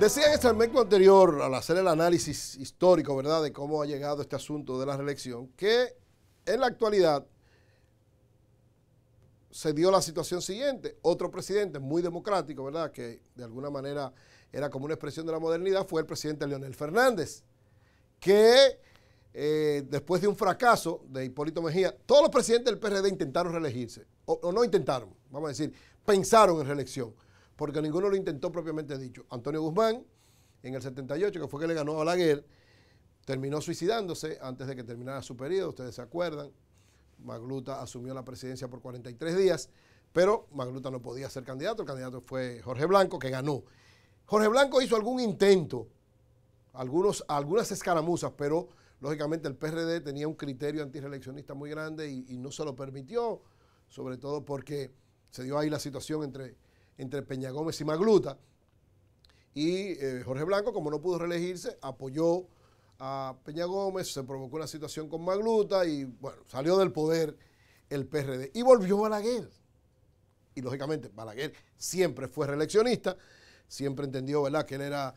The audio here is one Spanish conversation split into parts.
Decía en el segmento anterior, al hacer el análisis histórico, ¿verdad?, de cómo ha llegado este asunto de la reelección, que en la actualidad se dio la situación siguiente. Otro presidente muy democrático, ¿verdad?, que de alguna manera era como una expresión de la modernidad, fue el presidente Leonel Fernández, que después de un fracaso de Hipólito Mejía, todos los presidentes del PRD intentaron reelegirse, o no intentaron, vamos a decir, pensaron en reelección, porque ninguno lo intentó propiamente dicho. Antonio Guzmán, en el 78, que fue que le ganó a Balaguer, terminó suicidándose antes de que terminara su periodo, ustedes se acuerdan. Magluta asumió la presidencia por 43 días, pero Magluta no podía ser candidato, el candidato fue Jorge Blanco, que ganó. Jorge Blanco hizo algún intento, algunas escaramuzas, pero lógicamente el PRD tenía un criterio antirreeleccionista muy grande y no se lo permitió, sobre todo porque se dio ahí la situación entre Peña Gómez y Magluta, y Jorge Blanco, como no pudo reelegirse, apoyó a Peña Gómez, se provocó una situación con Magluta y bueno, salió del poder el PRD y volvió Balaguer. Y lógicamente Balaguer siempre fue reeleccionista, siempre entendió, ¿verdad?, que él era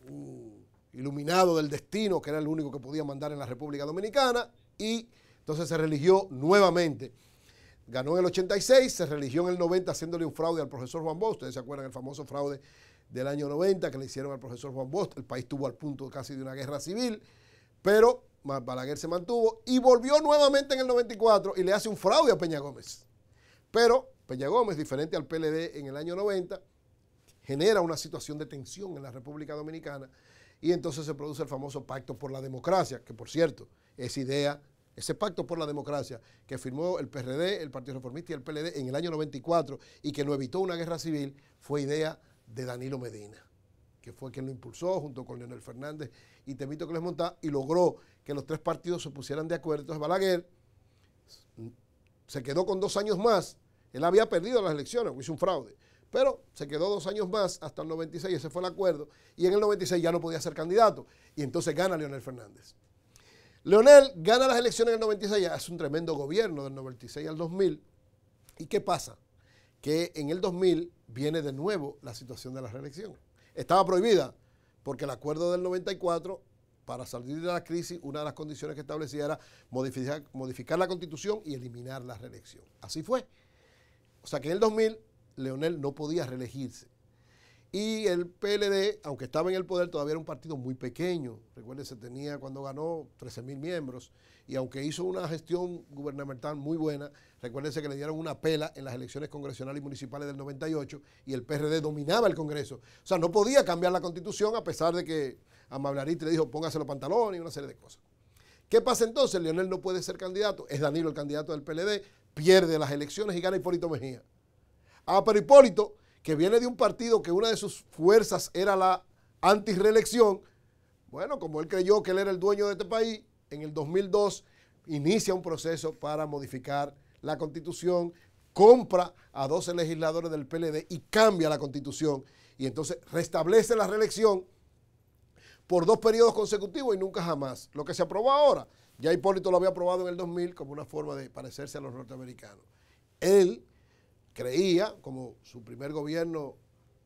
un iluminado del destino, que era el único que podía mandar en la República Dominicana, y entonces se reeligió nuevamente. Ganó en el 86, se reeligió en el 90 haciéndole un fraude al profesor Juan Bosch. Ustedes se acuerdan el famoso fraude del año 90 que le hicieron al profesor Juan Bosch. El país estuvo al punto casi de una guerra civil, pero Balaguer se mantuvo y volvió nuevamente en el 94 y le hace un fraude a Peña Gómez. Pero Peña Gómez, diferente al PLD en el año 90, genera una situación de tensión en la República Dominicana y entonces se produce el famoso Pacto por la Democracia, que por cierto, ese pacto por la democracia que firmó el PRD, el Partido Reformista y el PLD en el año 94 y que no evitó una guerra civil, fue idea de Danilo Medina, que fue quien lo impulsó junto con Leonel Fernández y Temístocles Montá y logró que los tres partidos se pusieran de acuerdo. Entonces Balaguer se quedó con 2 años más. Él había perdido las elecciones, hizo un fraude, pero se quedó 2 años más hasta el 96, ese fue el acuerdo, y en el 96 ya no podía ser candidato, y entonces gana Leonel Fernández. Leonel gana las elecciones en el 96, hace un tremendo gobierno del 96 al 2000. ¿Y qué pasa? Que en el 2000 viene de nuevo la situación de la reelección. Estaba prohibida porque el acuerdo del 94, para salir de la crisis, una de las condiciones que establecía era modificar la Constitución y eliminar la reelección. Así fue. O sea que en el 2000 Leonel no podía reelegirse. Y el PLD, aunque estaba en el poder, todavía era un partido muy pequeño. Recuérdense, tenía cuando ganó 13.000 miembros. Y aunque hizo una gestión gubernamental muy buena, recuérdense que le dieron una pela en las elecciones congresionales y municipales del 98 y el PRD dominaba el Congreso. O sea, no podía cambiar la Constitución a pesar de que Amable Ariztí le dijo póngase los pantalones y una serie de cosas. ¿Qué pasa entonces? Leonel no puede ser candidato. Es Danilo el candidato del PLD, pierde las elecciones y gana Hipólito Mejía. Pero Hipólito, que viene de un partido que una de sus fuerzas era la antirreelección, bueno, como él creyó que él era el dueño de este país, en el 2002 inicia un proceso para modificar la Constitución, compra a 12 legisladores del PLD y cambia la Constitución, y entonces restablece la reelección por 2 periodos consecutivos y nunca jamás. Lo que se aprobó ahora, ya Hipólito lo había aprobado en el 2000 como una forma de parecerse a los norteamericanos. Él creía, como su primer gobierno,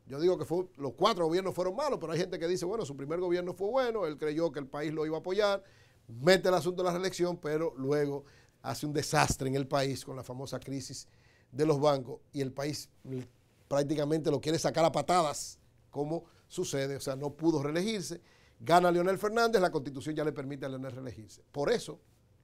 yo digo que los 4 gobiernos fueron malos, pero hay gente que dice, bueno, su primer gobierno fue bueno, él creyó que el país lo iba a apoyar, mete el asunto de la reelección, pero luego hace un desastre en el país con la famosa crisis de los bancos y el país prácticamente lo quiere sacar a patadas, como sucede, o sea, no pudo reelegirse, gana Leonel Fernández, la Constitución ya le permite a Leonel reelegirse. Por eso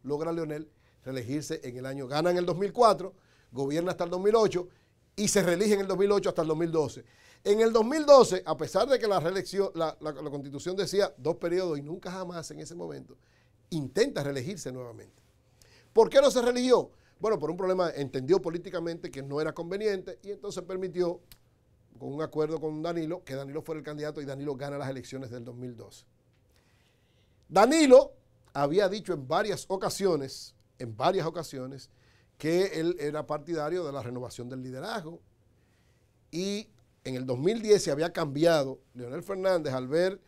logra Leonel reelegirse en el año, gana en el 2004, gobierna hasta el 2008 y se reelige en el 2008 hasta el 2012. En el 2012, a pesar de que la reelección, la Constitución decía 2 periodos y nunca jamás en ese momento, intenta reelegirse nuevamente. ¿Por qué no se reeligió? Bueno, por un problema, entendió políticamente que no era conveniente y entonces permitió, con un acuerdo con Danilo, que Danilo fuera el candidato y Danilo gana las elecciones del 2012. Danilo había dicho en varias ocasiones, que él era partidario de la renovación del liderazgo y en el 2010 se había cambiado. Leonel Fernández, al ver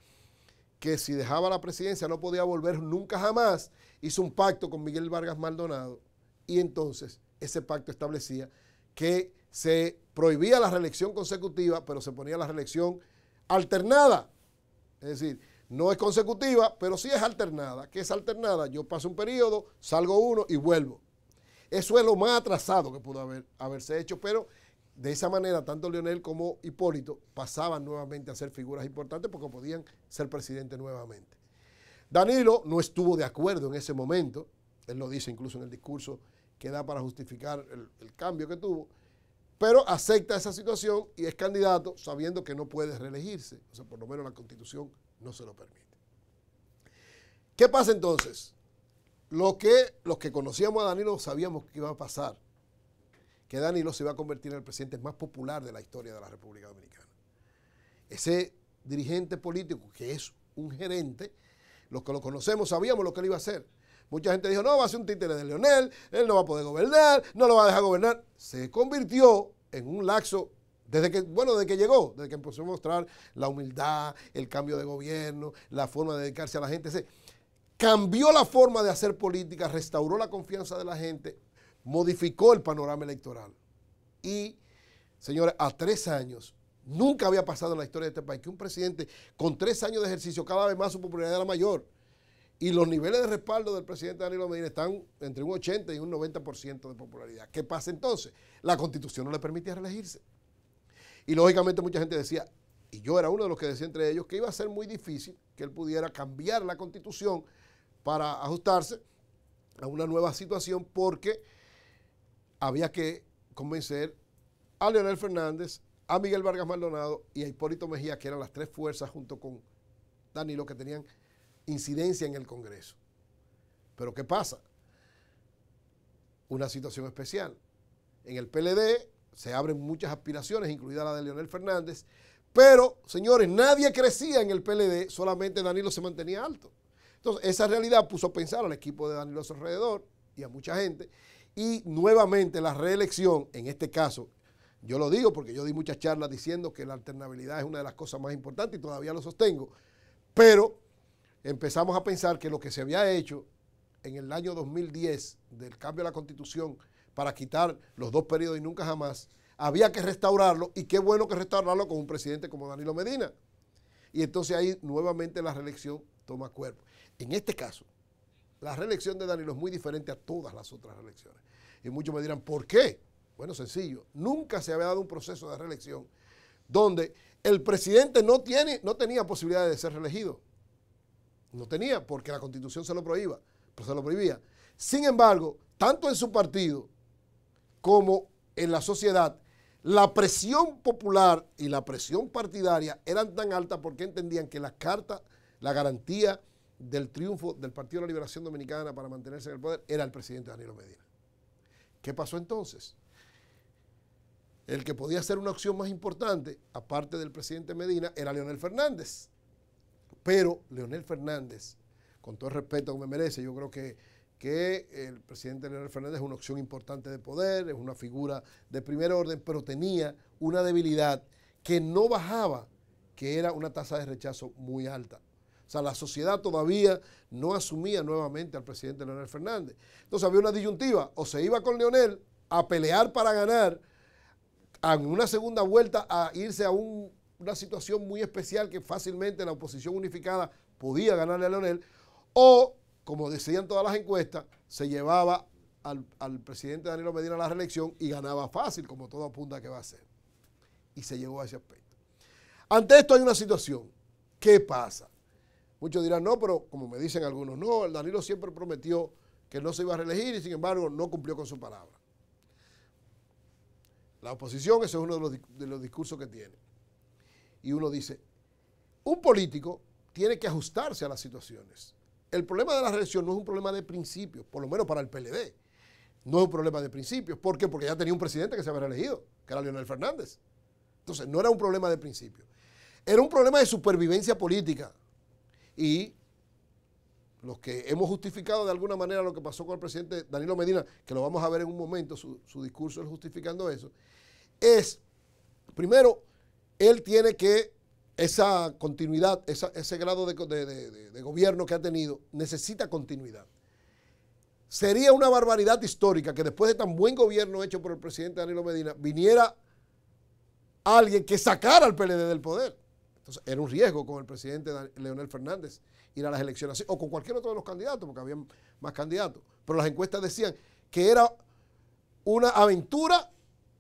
que si dejaba la presidencia no podía volver nunca jamás, hizo un pacto con Miguel Vargas Maldonado y entonces ese pacto establecía que se prohibía la reelección consecutiva, pero se ponía la reelección alternada. Es decir, no es consecutiva, pero sí es alternada. ¿Qué es alternada? Yo paso un periodo, salgo uno y vuelvo. Eso es lo más atrasado que pudo haberse hecho, pero de esa manera tanto Leonel como Hipólito pasaban nuevamente a ser figuras importantes porque podían ser presidentes nuevamente. Danilo no estuvo de acuerdo en ese momento, él lo dice incluso en el discurso que da para justificar el cambio que tuvo, pero acepta esa situación y es candidato sabiendo que no puede reelegirse, o sea, por lo menos la Constitución no se lo permite. ¿Qué pasa entonces? Los que conocíamos a Danilo sabíamos que iba a pasar, que Danilo se iba a convertir en el presidente más popular de la historia de la República Dominicana. Ese dirigente político que es un gerente, los que lo conocemos sabíamos lo que él iba a hacer. Mucha gente dijo, no, va a ser un títere de Leonel, él no va a poder gobernar, no lo va a dejar gobernar. Se convirtió en un laxo desde que llegó, desde que empezó a mostrar la humildad, el cambio de gobierno, la forma de dedicarse a la gente. Cambió la forma de hacer política, restauró la confianza de la gente, modificó el panorama electoral. Y, señores, a 3 años, nunca había pasado en la historia de este país que un presidente con 3 años de ejercicio, cada vez más su popularidad era mayor. Y los niveles de respaldo del presidente Danilo Medina están entre un 80 y un 90% de popularidad. ¿Qué pasa entonces? La Constitución no le permitía reelegirse. Y lógicamente mucha gente decía, y yo era uno de los que decía entre ellos, que iba a ser muy difícil que él pudiera cambiar la Constitución para ajustarse a una nueva situación porque había que convencer a Leonel Fernández, a Miguel Vargas Maldonado y a Hipólito Mejía, que eran las 3 fuerzas junto con Danilo que tenían incidencia en el Congreso. Pero ¿qué pasa? Una situación especial. En el PLD se abren muchas aspiraciones, incluida la de Leonel Fernández, pero, señores, nadie crecía en el PLD, solamente Danilo se mantenía alto. Entonces, esa realidad puso a pensar al equipo de Danilo a su alrededor y a mucha gente, y nuevamente la reelección, en este caso, yo lo digo porque yo di muchas charlas diciendo que la alternabilidad es una de las cosas más importantes y todavía lo sostengo, pero empezamos a pensar que lo que se había hecho en el año 2010 del cambio de la Constitución para quitar los 2 periodos y nunca jamás, había que restaurarlo, y qué bueno que restaurarlo con un presidente como Danilo Medina. Y entonces ahí nuevamente la reelección toma cuerpo. En este caso, la reelección de Danilo es muy diferente a todas las otras reelecciones. Y muchos me dirán, ¿por qué? Bueno, sencillo. Nunca se había dado un proceso de reelección donde el presidente no tenía posibilidad de ser reelegido. No tenía, porque la Constitución se lo prohibía. Sin embargo, tanto en su partido como en la sociedad, la presión popular y la presión partidaria eran tan altas porque entendían que la garantía del triunfo del Partido de la Liberación Dominicana para mantenerse en el poder era el presidente Danilo Medina. ¿Qué pasó entonces? El que podía ser una opción más importante, aparte del presidente Medina, era Leonel Fernández. Pero Leonel Fernández, con todo el respeto que me merece, yo creo que el presidente Leonel Fernández es una opción importante de poder, es una figura de primer orden, pero tenía una debilidad que no bajaba, que era una tasa de rechazo muy alta. O sea, la sociedad todavía no asumía nuevamente al presidente Leonel Fernández. Entonces había una disyuntiva, o se iba con Leonel a pelear para ganar, en una segunda vuelta a irse a una situación muy especial que fácilmente la oposición unificada podía ganarle a Leonel, o, como decían todas las encuestas, se llevaba al presidente Danilo Medina a la reelección y ganaba fácil, como todo apunta que va a ser. Y se llegó a ese aspecto. Ante esto hay una situación. ¿Qué pasa? Muchos dirán, no, pero como me dicen algunos, no, el Danilo siempre prometió que no se iba a reelegir y sin embargo no cumplió con su palabra. La oposición, ese es uno de los discursos que tiene. Y uno dice, un político tiene que ajustarse a las situaciones. El problema de la reelección no es un problema de principios, por lo menos para el PLD. No es un problema de principios. ¿Por qué? Porque ya tenía un presidente que se había reelegido, que era Leonel Fernández. Entonces, no era un problema de principios. Era un problema de supervivencia política. Y los que hemos justificado de alguna manera lo que pasó con el presidente Danilo Medina, que lo vamos a ver en un momento, su discurso justificando eso, es, primero, él tiene que, esa continuidad, ese grado de gobierno que ha tenido, necesita continuidad. Sería una barbaridad histórica que después de tan buen gobierno hecho por el presidente Danilo Medina, viniera alguien que sacara al PLD del poder. Entonces, era un riesgo con el presidente Leonel Fernández ir a las elecciones así, o con cualquier otro de los candidatos, porque había más candidatos. Pero las encuestas decían que era una aventura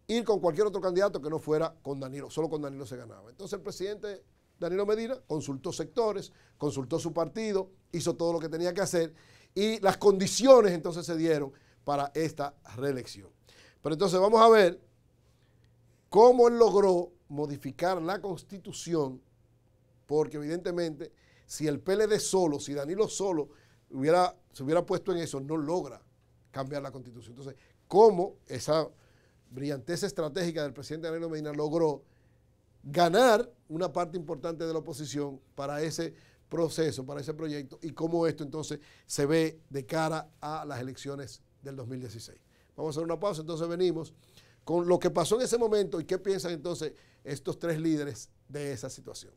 ir con cualquier otro candidato que no fuera con Danilo. Solo con Danilo se ganaba. Entonces, el presidente Danilo Medina consultó sectores, consultó su partido, hizo todo lo que tenía que hacer y las condiciones entonces se dieron para esta reelección. Pero entonces vamos a ver cómo él logró modificar la Constitución, porque evidentemente si el PLD solo, si Danilo solo se hubiera puesto en eso, no logra cambiar la Constitución. Entonces, cómo esa brillantez estratégica del presidente Danilo Medina logró ganar una parte importante de la oposición para ese proceso, para ese proyecto, y cómo esto entonces se ve de cara a las elecciones del 2016. Vamos a hacer una pausa, entonces venimos con lo que pasó en ese momento y qué piensan entonces estos tres líderes de esa situación.